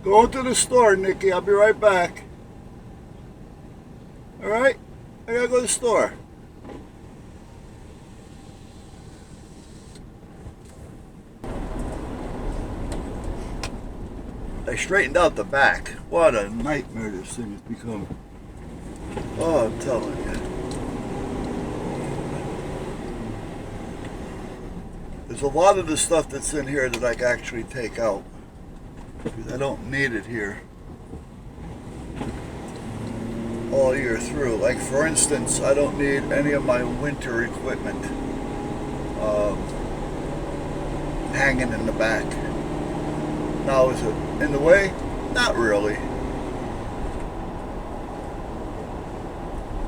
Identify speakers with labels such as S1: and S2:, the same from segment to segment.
S1: Going to the store, Nikki. I'll be right back. All right? I gotta go to the store. I straightened out the back. What a nightmare this thing has become. Oh, I'm telling you. There's a lot of the stuff that's in here that I can actually take out. Because I don't need it here all year through. Like, for instance, I don't need any of my winter equipment hanging in the back. Now, is it in the way? Not really.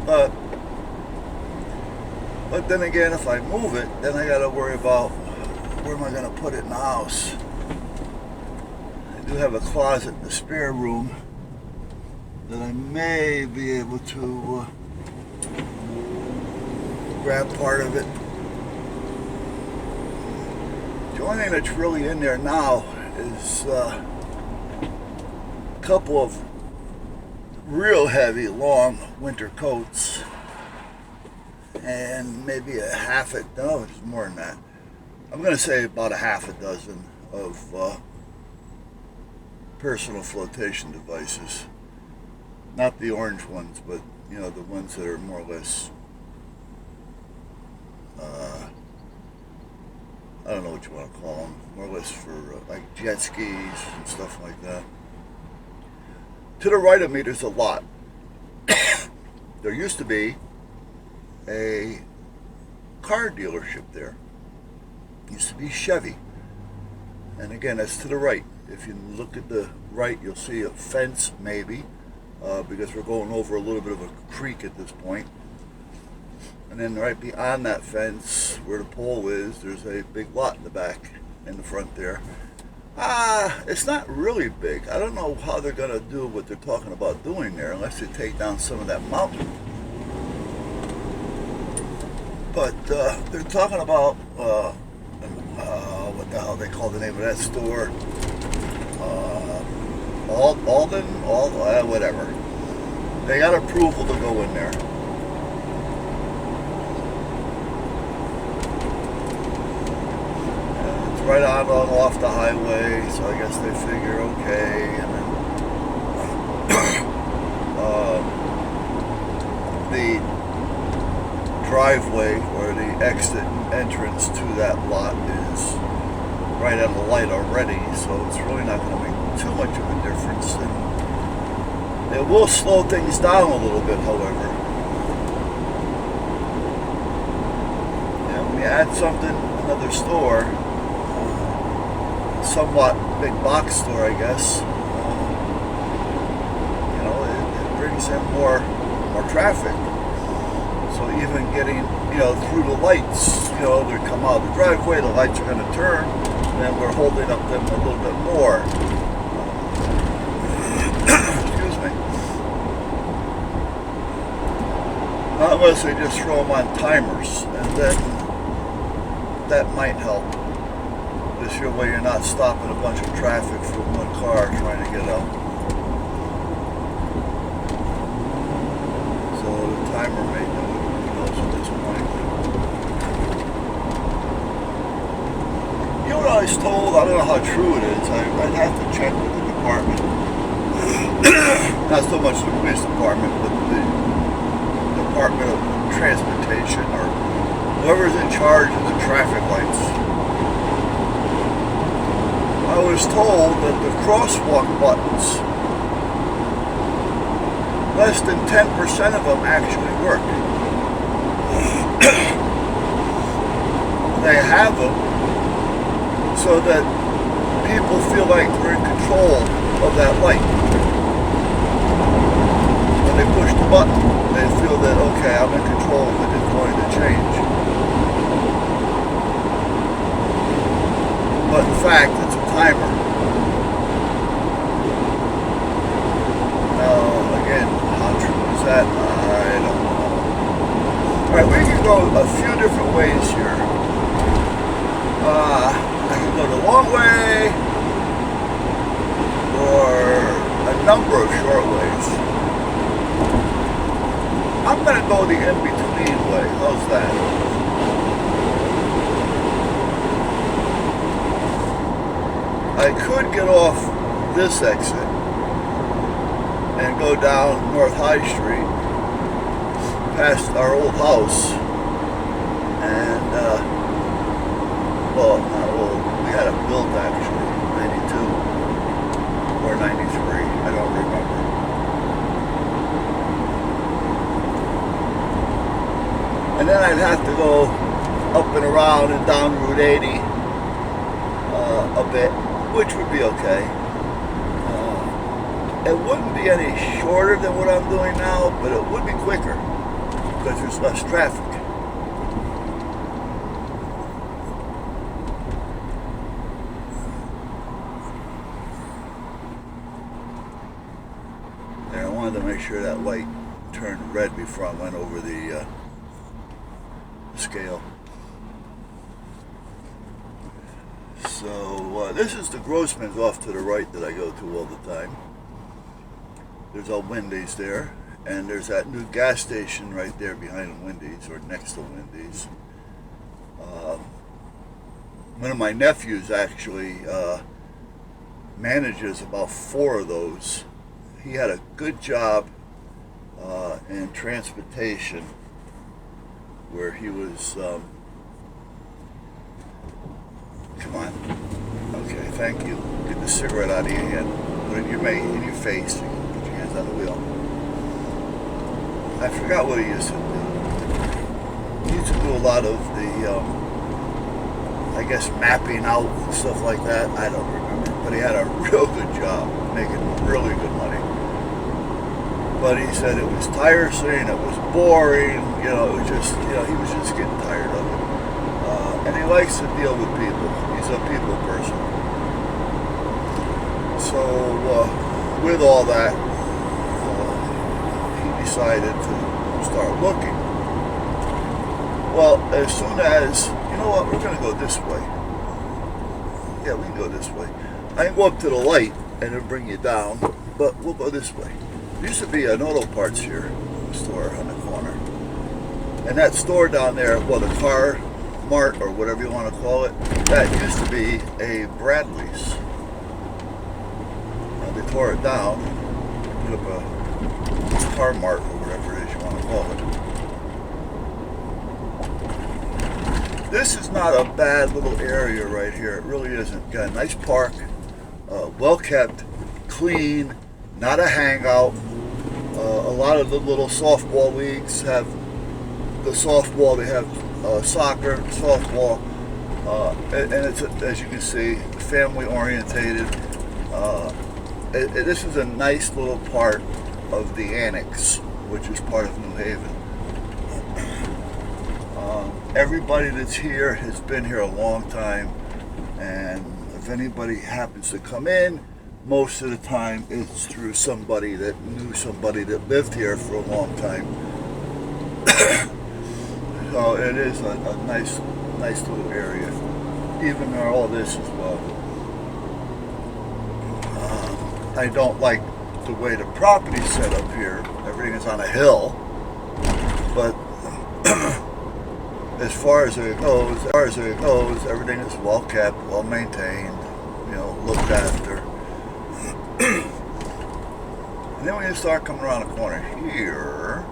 S1: But then again, if I move it, then I gotta worry about where am I gonna put it in the house. I do have a closet in the spare room that I may be able to grab part of it. The only thing that's really in there now is a couple of real heavy, long winter coats, and maybe a half a, no, it's more than that. I'm going to say about a half a dozen of personal flotation devices. Not the orange ones, but you know, the ones that are more or less, I don't know what you want to call them, more or less for like jet skis and stuff like that. To the right of me, there's a lot. There used to be a car dealership there. It used to be Chevy. And again, that's to the right. If you look at the right, you'll see a fence, maybe, because we're going over a little bit of a creek at this point. And then right beyond that fence, where the pole is, there's a big lot in the back, in the front there. It's not really big. I don't know how they're going to do what they're talking about doing there, unless they take down some of that mountain. But they're talking about, what the hell they call the name of that store? Alden, whatever. They got approval to go in there. Right on off the highway, so I guess they figure okay, and then the driveway or the exit and entrance to that lot is right at a light already, so it's really not going to make too much of a difference. And it will slow things down a little bit, however. And when you add something, another store, somewhat big box store, I guess. You know, it brings in more traffic. So even getting, you know, through the lights, you know, they come out of the driveway, the lights are going to turn, and then we're holding up them a little bit more. Excuse me. Not unless they just throw them on timers, and then that might help. This your way you're not stopping a bunch of traffic from one car trying to get out. So the timer may know who knows at this point. You know what I was told? I don't know how true it is. I'd have to check with the department. Not so much the police department, but the Department of Transportation or whoever's in charge of the traffic lights. I was told that the crosswalk buttons, less than 10% of them actually work. They have them so that people feel like they're in control of that light. When they push the button, they feel that, okay, I'm in control of it, it's going to change. But in fact, it's a timer. Now, again, how true is that? I don't know. Alright, we can go a few different ways here. I can go the long way, or for a number of shortways. I'm going to go the in-between way. How's that? I could get off this exit and go down North High Street past our old house and well, not old, we had it built actually, 92 or 93, I don't remember. And then I'd have to go up and around and down Route 80 a bit, which would be okay. It wouldn't be any shorter than what I'm doing now, but it would be quicker because there's less traffic. And I wanted to make sure that light turned red before I went over the scale. So this is the Grossman's off to the right that I go to all the time. There's a Wendy's there, and there's that new gas station right there behind Wendy's, or next to Wendy's. One of my nephews actually manages about 4 of those. He had a good job in transportation where he was, come on, okay, thank you. Get the cigarette out of your hand, put it in your face, you can put your hands on the wheel. I forgot what he used to do. He used to do a lot of the, I guess, mapping out and stuff like that. I don't remember, but he had a real good job, making really good money. But he said it was tiresome, it was boring, you know, it was just, you know, he was just getting tired of it. And he likes to deal with people. He's a people person. So, with all that, he decided to start looking. Well, as soon as, you know what, we're going to go this way. Yeah, we can go this way. I can go up to the light and it'll bring you down, but we'll go this way. There used to be an auto parts here store on the corner. And that store down there, well, the car mart or whatever you want to call it, that used to be a Bradley's. Now they tore it down, put up a car mart or whatever it is you want to call it. This is not a bad little area right here. It really isn't. Got a nice park, well kept, clean, not a hangout. A lot of the little softball leagues have the softball, they have soccer, softball, and it's, as you can see, family orientated. This is a nice little part of the annex, which is part of New Haven. Everybody that's here has been here a long time, and if anybody happens to come in, most of the time it's through somebody that knew somebody that lived here for a long time. So it is a nice little area. Even though all this as well. I don't like the way the property's set up here. Everything is on a hill, but as far as it goes, everything is well kept, well maintained, you know, looked after. And then when you start coming around the corner here,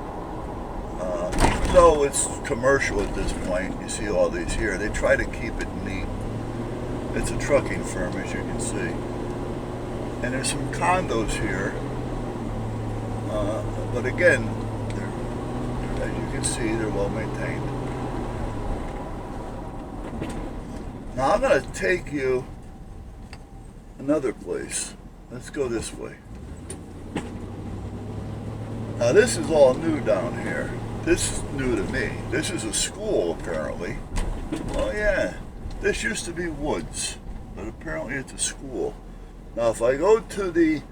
S1: even though it's commercial at this point, you see all these here, they try to keep it neat. It's a trucking firm, as you can see. And there's some condos here, but again, as you can see, they're well maintained. Now I'm going to take you another place. Let's go this way. Now this is all new down here. This is new to me. This is a school apparently. Oh yeah, this used to be woods, but apparently it's a school. Now if I go to the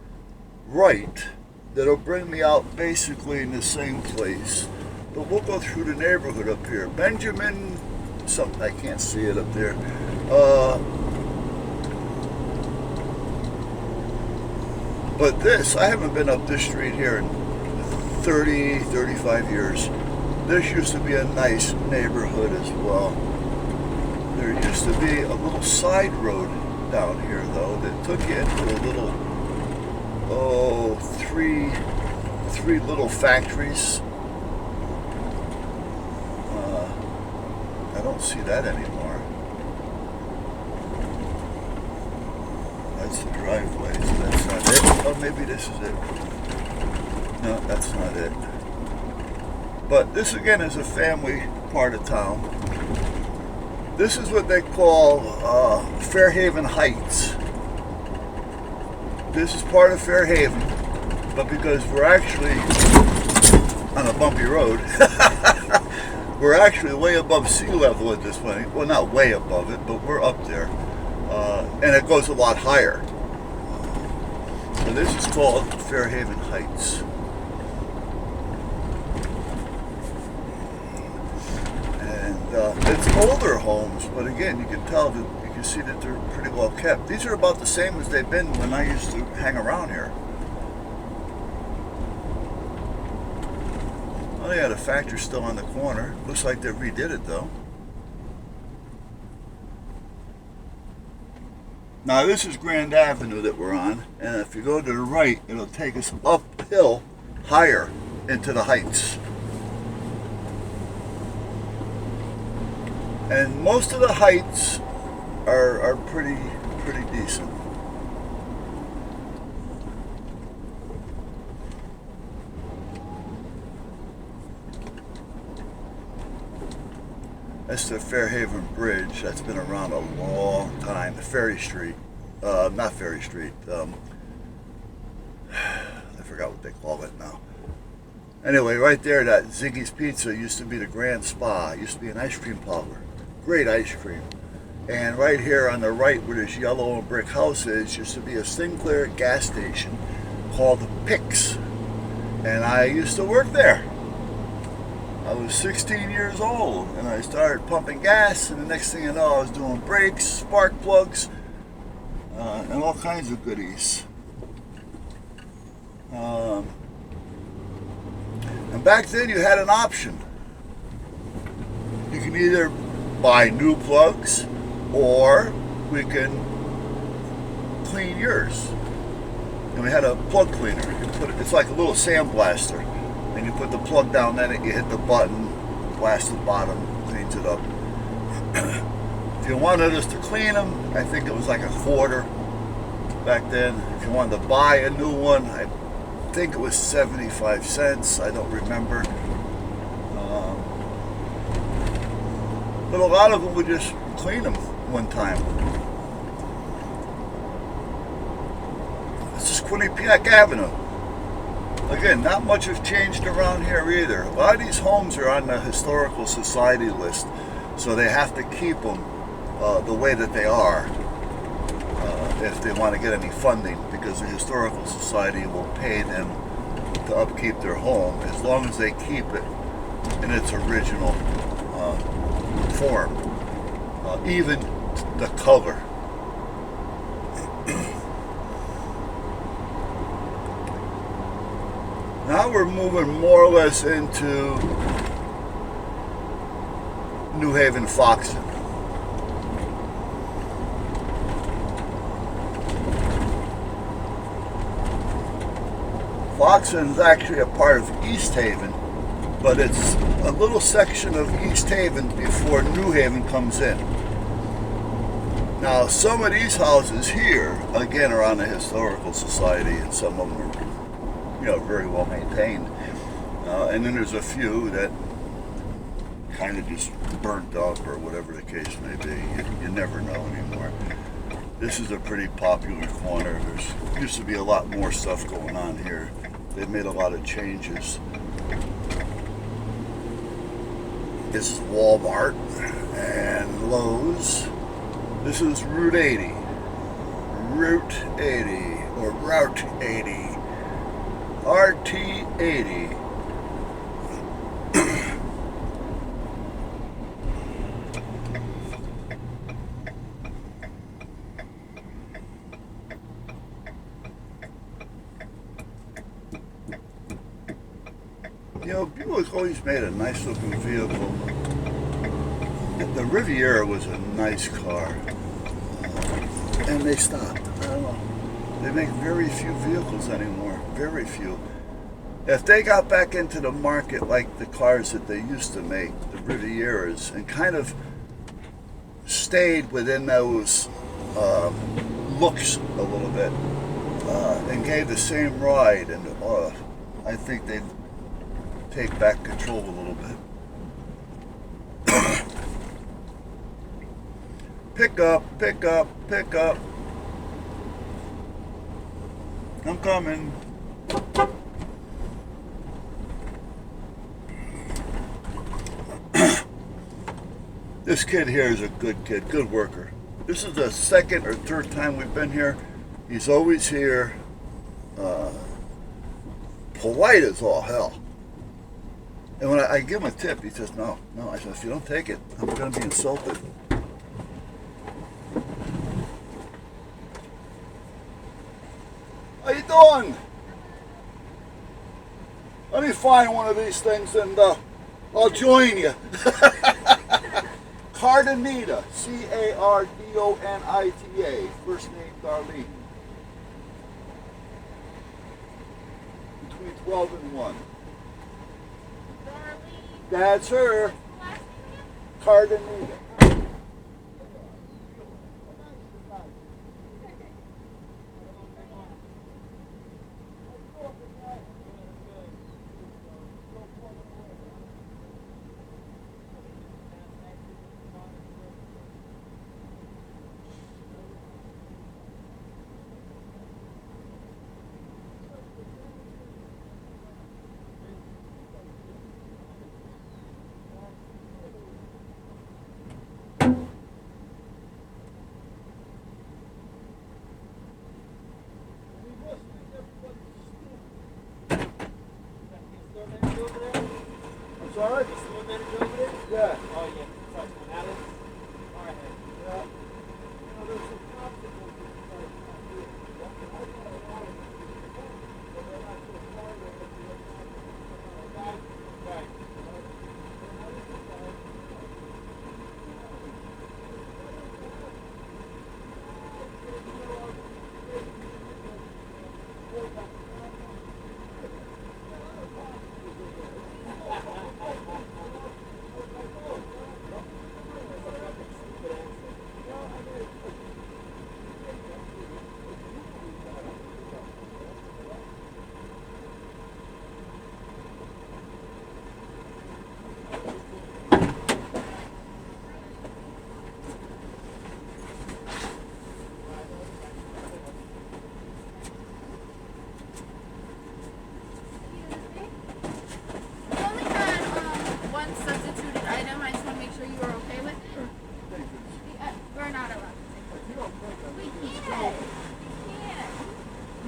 S1: right, that'll bring me out basically in the same place. But we'll go through the neighborhood up here. Benjamin, something, I can't see it up there. But this, I haven't been up this street here in 30, 35 years. This used to be a nice neighborhood as well. There used to be a little side road down here, though, that took you into a little, three little factories. I don't see that anymore. That's the driveway, so that's not it. Oh, maybe this is it. No, that's not it. But this again is a family part of town. This is what they call Fairhaven Heights. This is part of Fairhaven, but because we're actually on a bumpy road, we're actually way above sea level at this point. Well, not way above it, but we're up there. And it goes a lot higher. So this is called Fairhaven Heights. It's older homes, but again, you can tell that you can see that they're pretty well kept. These are about the same as they've been when I used to hang around here. Oh yeah, the factory's still on the corner. Looks like they redid it though. Now this is Grand Avenue that we're on, and if you go to the right, it'll take us uphill, higher into the Heights. And most of the heights are pretty decent. That's the Fairhaven Bridge. That's been around a long time. The Ferry Street, not Ferry Street. I forgot what they call it now. Anyway, right there, that Ziggy's Pizza used to be the Grand Spa. It used to be an ice cream parlor. Great ice cream. And right here on the right where this yellow and brick house is, used to be a Sinclair gas station called Pix. And I used to work there. I was 16 years old and I started pumping gas, and the next thing you know I was doing brakes, spark plugs, and all kinds of goodies. And back then you had an option. You can either buy new plugs, or we can clean yours. And we had a plug cleaner. You put it, it's like a little sandblaster, and you put the plug down in it, you hit the button, blast the bottom, cleans it up. If you wanted us to clean them, I think it was like $1 back then. If you wanted to buy a new one, I think it was 75 cents. I don't remember. But a lot of them would just clean them one time. This is Quinnipiac Avenue. Again, not much has changed around here either. A lot of these homes are on the Historical Society list, so they have to keep them the way that they are if they want to get any funding, because the Historical Society will pay them to upkeep their home as long as they keep it in its original form, even the color. Now we're moving more or less into New Haven, Foxton. Foxton is actually a part of East Haven, but it's a little section of East Haven before New Haven comes in. Now, some of these houses here, again, are on the Historical Society, and some of them are, very well maintained. And then there's a few that kind of just burnt up, or whatever the case may be. You never know anymore. This is a pretty popular corner. There used to be a lot more stuff going on here. They've made a lot of changes. This is Walmart and Lowe's. This is Route 80. Route 80, or Route 80. RT 80. You know, Buick always made a nice looking vehicle. The Riviera was a nice car. And they stopped. I don't know. They make very few vehicles anymore. Very few. If they got back into the market like the cars that they used to make, the Rivieras, and kind of stayed within those looks a little bit, and gave the same ride, and I think they'd take back control a little bit. Pick up, pick up, pick up. I'm coming. This kid here is a good kid, good worker. This is the second or third time we've been here. He's always here. Polite as all hell. And when I give him a tip, he says, no. I said, if you don't take it, I'm going to be insulted. How you doing? Let me find one of these things and I'll join you. Cardonita, Cardonita, first name Darlene. Between 12 and 1. Darlene? That's her. Cardonita. Sorry? Yeah. Oh, yeah. Alex? All right. Yeah.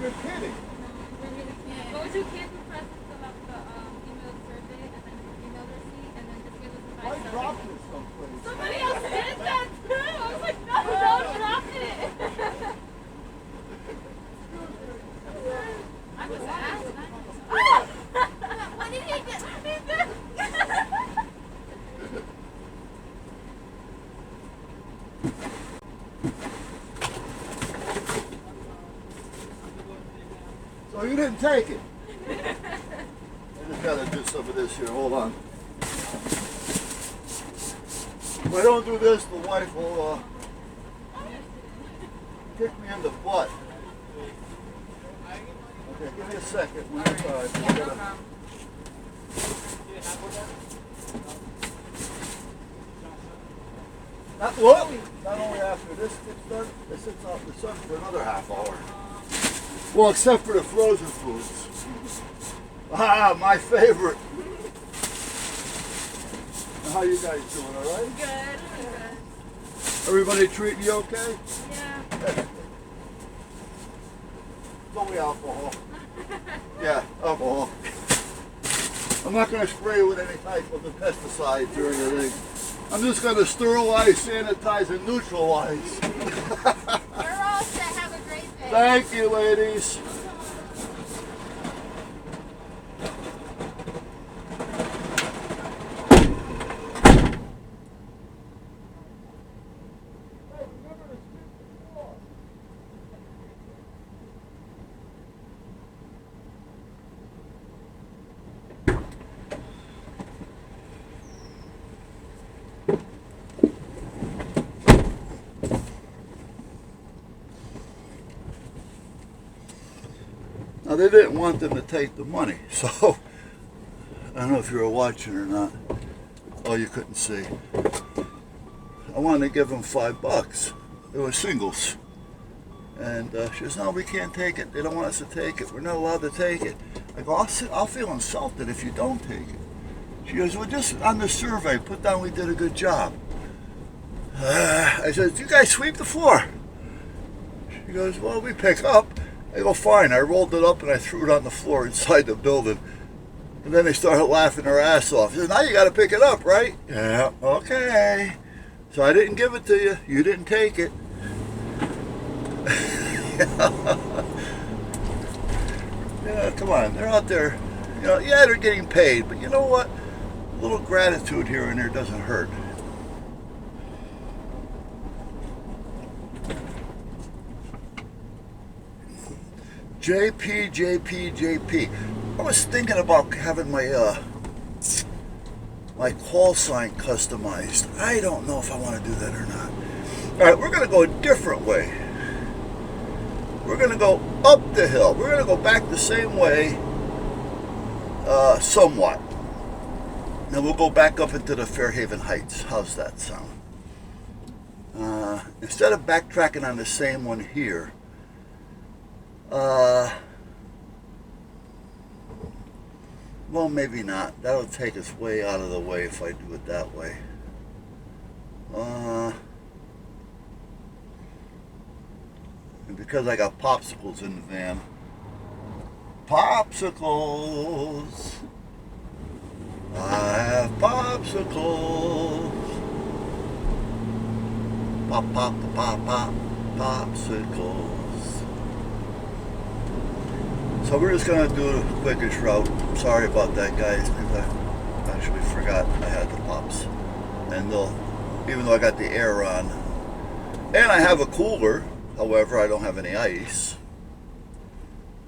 S1: You're kidding.
S2: What would you give the press to fill out the email survey and then email receipt and then just give us a 5
S1: I dropped it someplace.
S2: Somebody else did that too. I was like, no, don't drop it. I was asked. Oh! What did he get?
S1: So you didn't take it. I just gotta do some of this here. Hold on. If I don't do this, the wife will kick me in the butt. Okay, give me a second. One time.
S2: Yeah, no problem.
S1: Not only after this gets done, it sits out in the sun for another half hour. Well, except for the frozen foods. Ah, my favorite. How you guys doing, all right?
S2: Good. Good.
S1: Everybody treating you okay?
S2: Yeah.
S1: It's only alcohol. Yeah, alcohol. I'm not going to spray with any type of the pesticides or anything. I'm just going to sterilize, sanitize, and neutralize.
S2: You're all set. Have a great day.
S1: Thank you, ladies. they didn't want them to take the money. So I don't know if you were watching or not. Oh, you couldn't see. I wanted to give them $5. It was singles. And she goes, no, we can't take it. They don't want us to take it. We're not allowed to take it. I go, I'll feel insulted if you don't take it. She goes, well, just on the survey, put down we did a good job. I said, you guys sweep the floor? She goes, well, we pick up. I go, fine. I rolled it up and I threw it on the floor inside the building. And then they started laughing their ass off. She said, now you got to pick it up, right? Yeah, okay. So I didn't give it to you. You didn't take it. Yeah, come on. They're out there. You know, yeah, they're getting paid. But you know what? A little gratitude here and there doesn't hurt. JP. I was thinking about having my my call sign customized. I don't know if I want to do that or not. All right, we're going to go a different way. We're going to go up the hill. We're going to go back the same way, somewhat. Then we'll go back up into the Fairhaven Heights. How's that sound? Instead of backtracking on the same one here, well, maybe not. That'll take us way out of the way if I do it that way. And because I got popsicles in the van. Popsicles! I have popsicles! Pop, pop, pop, pop, popsicles. So we're just going to do the quickest route. Sorry about that, guys, because I actually forgot I had the pops. And even though I got the air on. And I have a cooler. However, I don't have any ice.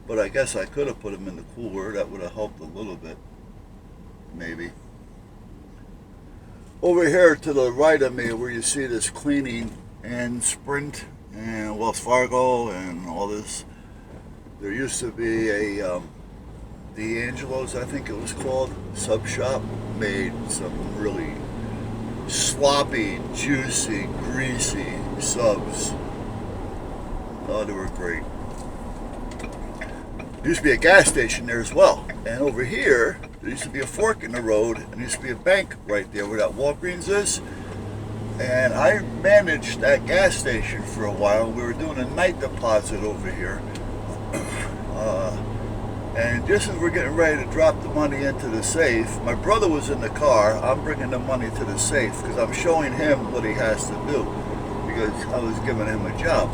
S1: But I guess I could have put them in the cooler. That would have helped a little bit. Maybe. Over here to the right of me where you see this cleaning and Sprint and Wells Fargo and all this. There used to be a D'Angelo's, I think it was called, sub shop. Made some really sloppy, juicy, greasy subs. Oh, they were great. There used to be a gas station there as well. And over here, there used to be a fork in the road, and there used to be a bank right there where that Walgreens is. And I managed that gas station for a while. We were doing a night deposit over here. And just as we're getting ready to drop the money into the safe, my brother was in the car. I'm bringing the money to the safe because I'm showing him what he has to do because I was giving him a job.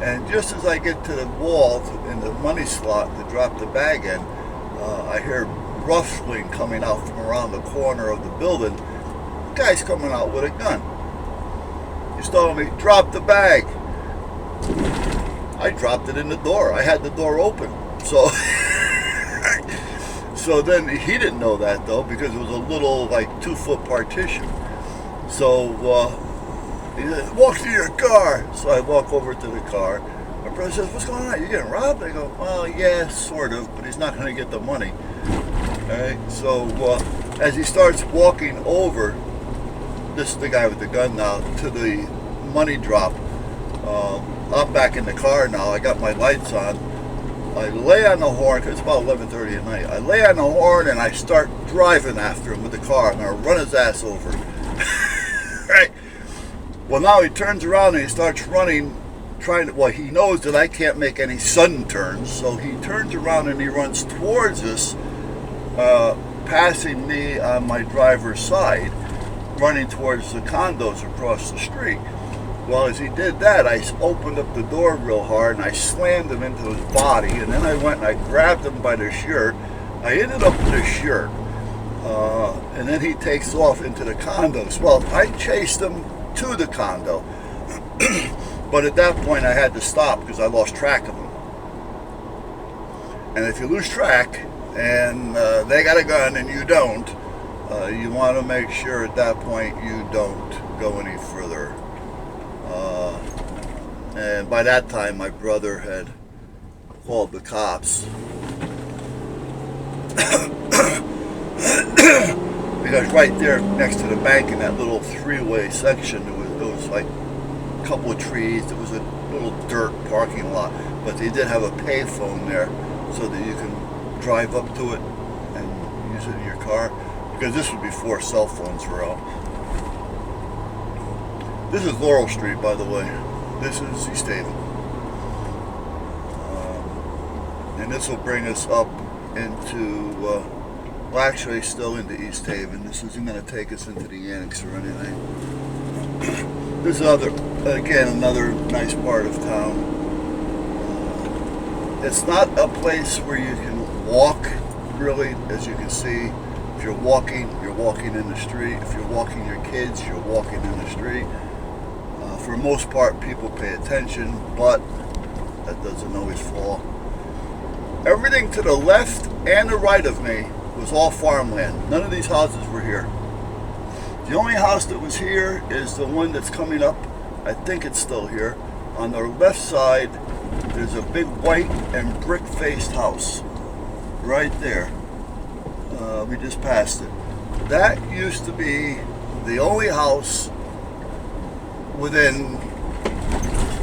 S1: And just as I get to the wall in the money slot to drop the bag in, I hear rustling coming out from around the corner of the building. The guy's coming out with a gun. He's telling me, drop the bag. I dropped it in the door. I had the door open. So so then he didn't know that though because it was a little like 2-foot partition. So he said, walk to your car. So I walk over to the car. My brother says, what's going on? You getting robbed? I go, well, yeah, sort of, but he's not going to get the money. All right. So as he starts walking over, this is the guy with the gun now, to the money drop. I'm back in the car now. I got my lights on. I lay on the horn, because it's about 11:30 at night. I lay on the horn and I start driving after him with the car. I'm going to run his ass over. Right. Well, now he turns around and he starts running, well, he knows that I can't make any sudden turns. So he turns around and he runs towards us, passing me on my driver's side, running towards the condos across the street. Well, as he did that, I opened up the door real hard and I slammed him into his body. And then I went and I grabbed him by the shirt. I ended up with his shirt. And then he takes off into the condos. Well, I chased him to the condo. But at that point, I had to stop because I lost track of him. And if you lose track and they got a gun and you don't, you want to make sure at that point you don't go any further. And by that time, my brother had called the cops. Because right there next to the bank in that little three-way section, there was like a couple of trees. There was a little dirt parking lot, but they did have a payphone there so that you can drive up to it and use it in your car. Because this was before cell phones were out. This is Laurel Street, by the way. This is East Haven. And this will bring us up into, well, actually still into East Haven. This isn't going to take us into the Annex or anything. This is another nice part of town. It's not a place where you can walk, really, as you can see. If you're walking in the street. If you're walking your kids, you're walking in the street. For the most part, people pay attention, but that doesn't always fall. Everything to the left and the right of me was all farmland. None of these houses were here. The only house that was here is the one that's coming up. I think it's still here. On the left side, there's a big white and brick-faced house right there. We just passed it. That used to be the only house within,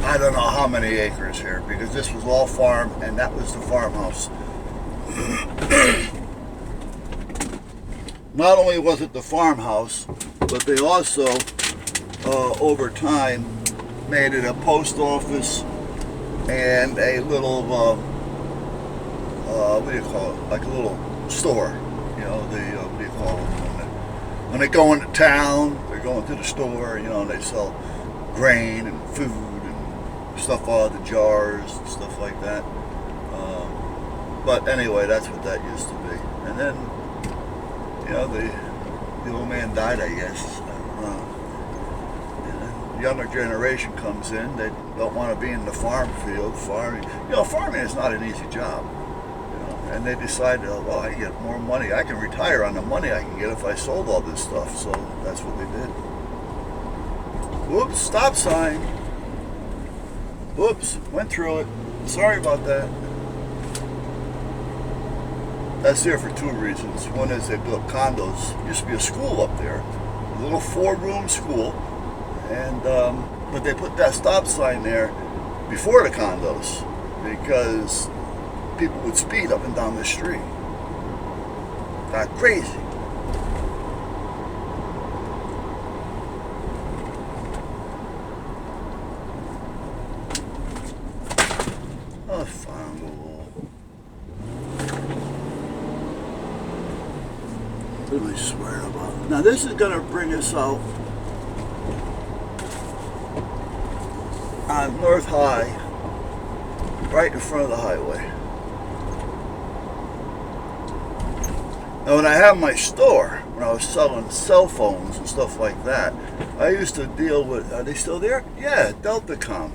S1: I don't know how many acres here, because this was all farm and that was the farmhouse. Not only was it the farmhouse, but they also, over time, made it a post office and a little, what do you call it? Like a little store. You know, what do you call it? When they go into town, they're going to the store, you know, and they sell grain and food and stuff out of the jars and stuff like that. But anyway, that's what that used to be. And then, you know, the old man died, I guess. And then the younger generation comes in. They don't want to be in the farm field. Farming is not an easy job. You know, and they decided, oh, well, I can get more money. I can retire on the money I can get if I sold all this stuff. So that's what they did. Whoops, stop sign. Whoops, went through it. Sorry about that. That's there for two reasons. One is they built condos. There used to be a school up there, a little 4-room school, and but they put that stop sign there before the condos because people would speed up and down the street. Got crazy. Oh, found a wall. What am I swearing about? Now this is going to bring us out on North High, right in front of the highway. Now when I had my store, when I was selling cell phones and stuff like that, I used to deal with, are they still there? Yeah, Deltacom.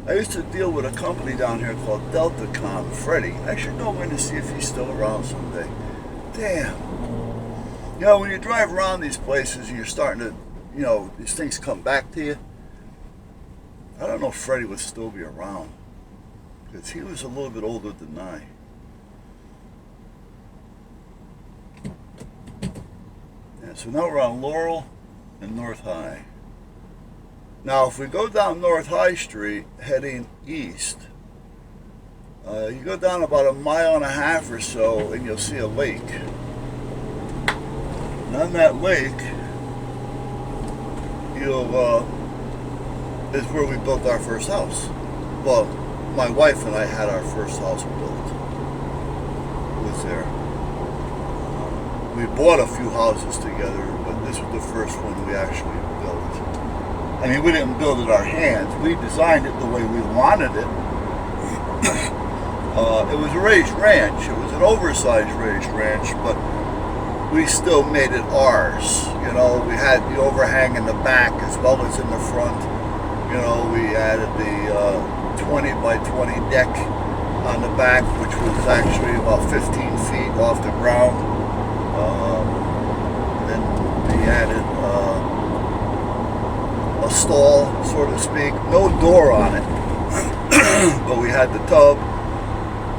S1: I used to deal with a company down here called Deltacom. Freddie. I should know when to see if he's still around someday. Damn. You know, when you drive around these places and you're starting to, you know, these things come back to you, I don't know if Freddie would still be around. Because he was a little bit older than I. Yeah, so now we're on Laurel and North High. Now, if we go down North High Street, heading east, you go down about 1.5 miles or so, and you'll see a lake. And on that lake, is where we built our first house. Well, my wife and I had our first house built. It was there. We bought a few houses together, but this was the first one we actually built. I mean, we didn't build it our hands. We designed it the way we wanted it. It was a raised ranch. It was an oversized raised ranch, but we still made it ours. You know, we had the overhang in the back as well as in the front. You know, we added the 20 by 20 deck on the back, which was actually about 15 feet off the ground. Then we added a stall, so to speak, no door on it. but we had the tub,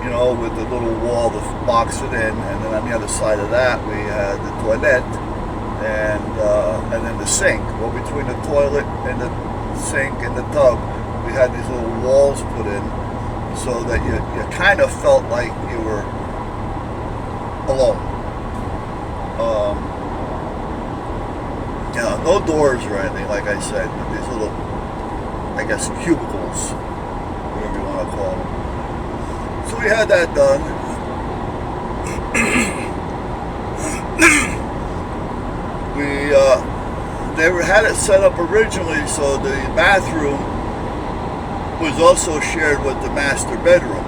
S1: you know, with the little wall to box it in, and then on the other side of that we had the toilet and then the sink. Well, between the toilet and the sink and the tub, we had these little walls put in so that you kind of felt like you were alone. You know, no doors or anything, like I said, but these little, I guess, cubicles, whatever you want to call them. So we had that done. They had it set up originally so the bathroom was also shared with the master bedroom.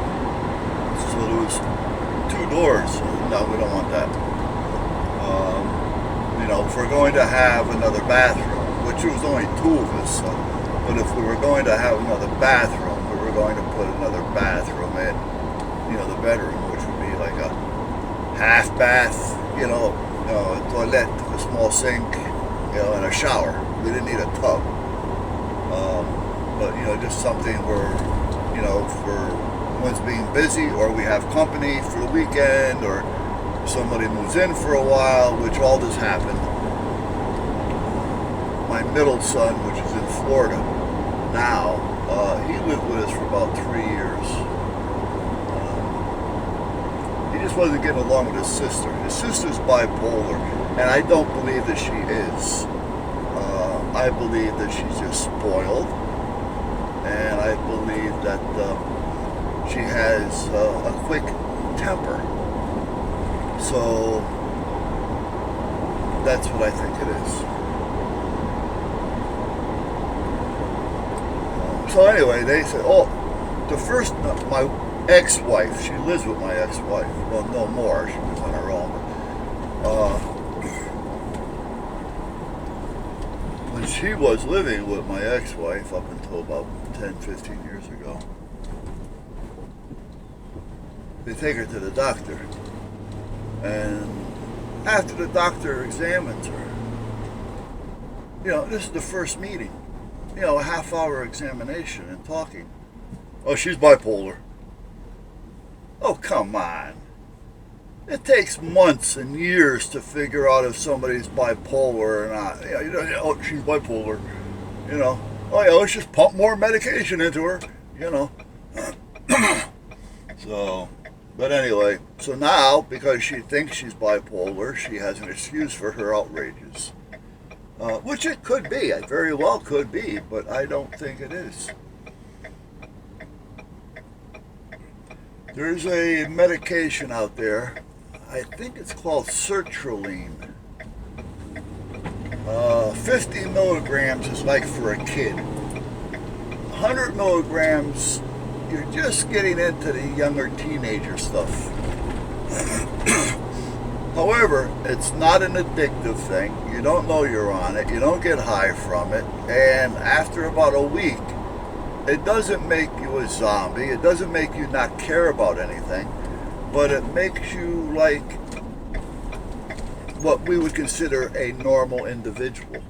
S1: So there was 2 doors. So no, we don't want that. You know, if we're going to have another bathroom, which there was only 2 of us, so, but if we were going to have another bathroom, we were going to put another bathroom in, you know, the bedroom, which would be like a half bath, you know, a toilet, a small sink, you know, and a shower. We didn't need a tub. But, you know, just something where, you know, for one's being busy or we have company for the weekend or somebody moves in for a while, which all this happened. My middle son, which is in Florida now, he lived with us for about 3 years. He just wasn't getting along with his sister. His sister's bipolar, and I don't believe that she is. I believe that she's just spoiled, and I believe that she has a quick temper. So that's what I think it is. So anyway, they said, oh, my ex-wife, she lives with my ex-wife. Well, no more, she was on her own. When she was living with my ex-wife up until about 10, 15 years ago, they take her to the doctor. And after the doctor examines her, you know, this is the first meeting, you know, a half-hour examination and talking. Oh, she's bipolar. Oh, come on. It takes months and years to figure out if somebody's bipolar or not. You know, oh, she's bipolar. You know, oh yeah, let's just pump more medication into her. You know. So, but anyway, so now because she thinks she's bipolar, she has an excuse for her outrages, which it could be. It very well could be, but I don't think it is. There's a medication out there. I think it's called sertraline. 50 milligrams is like for a kid. 100 milligrams, you're just getting into the younger teenager stuff. However, it's not an addictive thing. You don't know you're on it. You don't get high from it. And after about a week, it doesn't make you a zombie. It doesn't make you not care about anything. But it makes you like what we would consider a normal individual.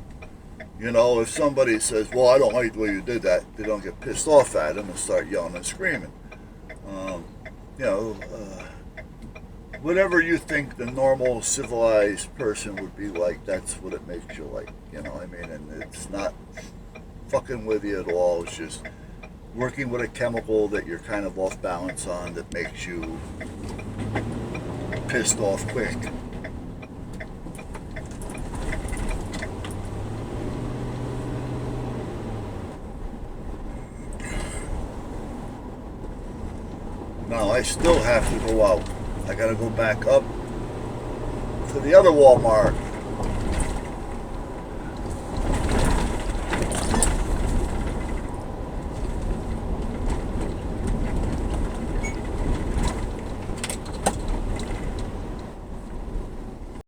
S1: You know, if somebody says, well, I don't like the way you did that, they don't get pissed off at them and start yelling and screaming. You know, whatever you think the normal civilized person would be like, that's what it makes you like. You know what I mean? And it's not fucking with you at all. It's just working with a chemical that you're kind of off balance on that makes you pissed off quick. Now I still have to go out. I gotta go back up to the other Walmart